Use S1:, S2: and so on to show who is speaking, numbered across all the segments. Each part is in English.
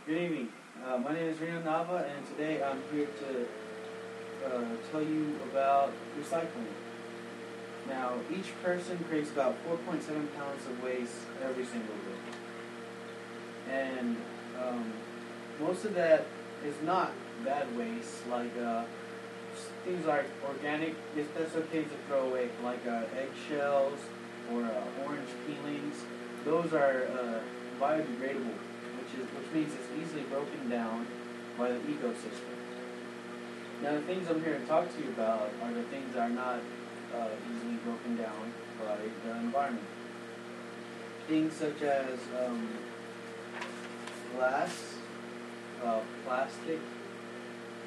S1: Good evening. My name is Rino Nava, and today I'm here to tell you about recycling. Now, each person creates about 4.7 pounds of waste every single day. And most of that is not bad waste, like things like organic, if that's okay to throw away, like eggshells or orange peelings. Those are biodegradable, which means it's easily broken down by the ecosystem. Now, the things I'm here to talk to you about are the things that are not easily broken down by the environment. Things such as glass, plastic,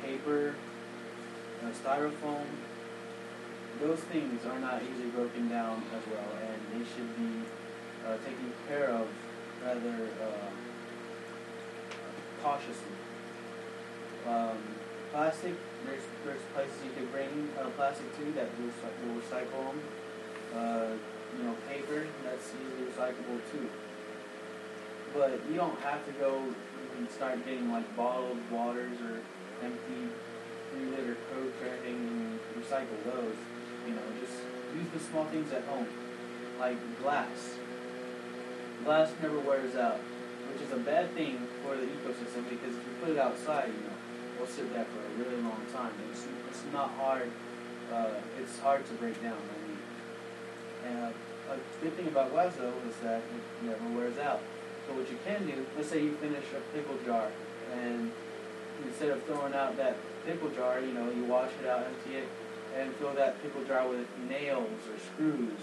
S1: paper, styrofoam. Those things are not easily broken down as well, and they should be taken care of rather cautiously. Plastic, there's places you can bring plastic to that will recycle them. Paper, that's easily recyclable too. But you don't have to go and start getting like bottled waters or empty 3-liter Coke or anything and recycle those. Just use the small things at home, like glass. Glass never wears out, which is a bad thing for the ecosystem because if you put it outside, it'll sit there for a really long time. It's not hard. It's hard to break down. And a good thing about glass though is that it never wears out. So what you can do, let's say you finish a pickle jar, and instead of throwing out that pickle jar, you wash it out, empty it, and fill that pickle jar with nails or screws,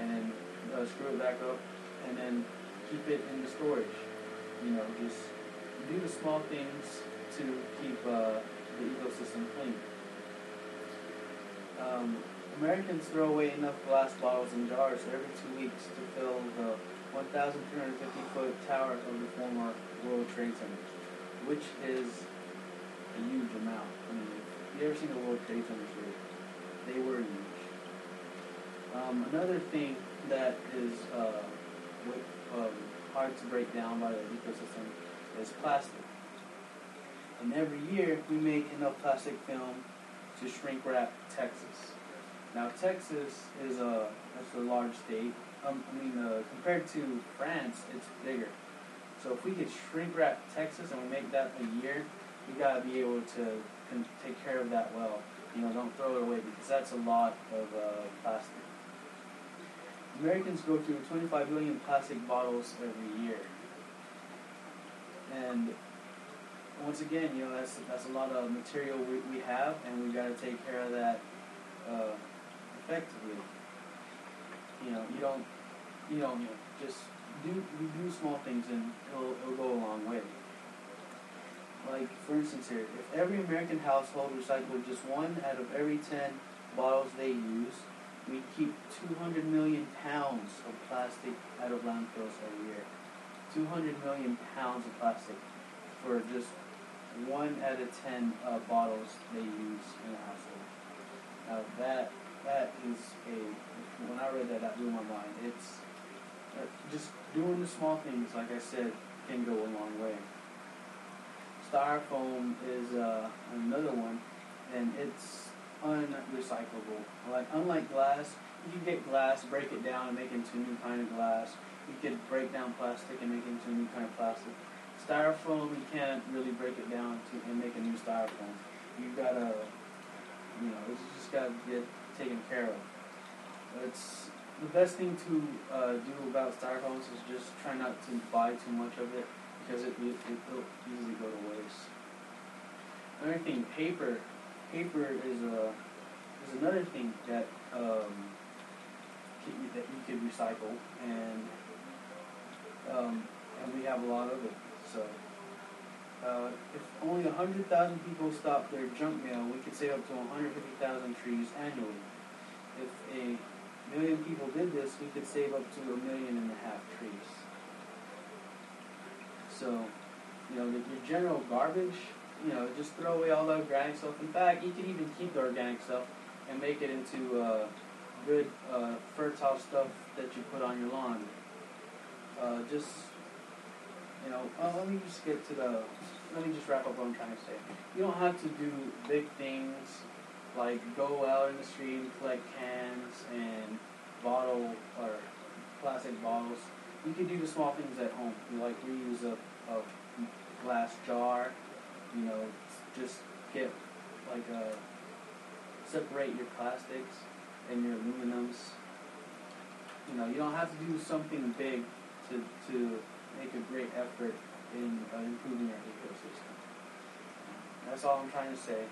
S1: and then screw it back up, and then keep it in the storage. Just do the small things to keep the ecosystem clean. Americans throw away enough glass bottles and jars every 2 weeks to fill the 1,350-foot tower of the former World Trade Center, which is a huge amount. If you ever seen the World Trade Center, they were huge. Another thing that is hard to break down by the ecosystem is plastic. And every year we make enough plastic film to shrink wrap Texas. Now Texas is a large state. Compared to France, it's bigger. So if we could shrink wrap Texas and we make that a year, we gotta be able to take care of that well. Don't throw it away because that's a lot of plastic. Americans go through 25 billion plastic bottles every year. And once again, that's a lot of material we have, and we got to take care of that effectively. You don't just do small things, and it'll go a long way. Like for instance here, if every American household recycled just 1 out of every 10 bottles they use, we keep 200 million pounds of plastic out of landfills every year. 200 million pounds of plastic for just 1 out of 10 bottles they use in a household. Now that is when I read that blew my mind. It's just doing the small things, like I said, can go a long way. Styrofoam is another one, and it's unrecyclable. Unlike glass, you can get glass, break it down, and make it into a new kind of glass. You could break down plastic and make it into a new kind of plastic. Styrofoam, you can't really break it down and make a new styrofoam. You gotta, it's just gotta get taken care of. It's the best thing to do about styrofoams is just try not to buy too much of it because it'll easily go to waste. Another thing, paper. Paper is another thing that you could recycle, and we have a lot of it. So, if only 100,000 people stop their junk mail, we could save up to 150,000 trees annually. If 1 million people did this, we could save up to 1.5 million trees. So, your general garbage, just throw away all the organic stuff. In fact, you can even keep the organic stuff and make it into good fertile stuff that you put on your lawn. Just You know, let me just get to the. Let me just wrap up what I'm trying to say. You don't have to do big things like go out in the street and collect cans and bottle or plastic bottles. You can do the small things at home. You like reuse a glass jar. You know, just get like separate your plastics and your aluminums. You know, you don't have to do something big to make a great effort in improving your ecosystem. That's all I'm trying to say.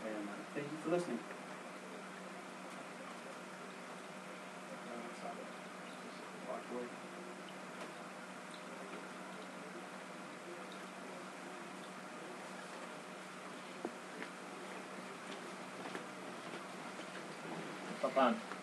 S1: And thank you for listening. Walk away.
S2: Papan.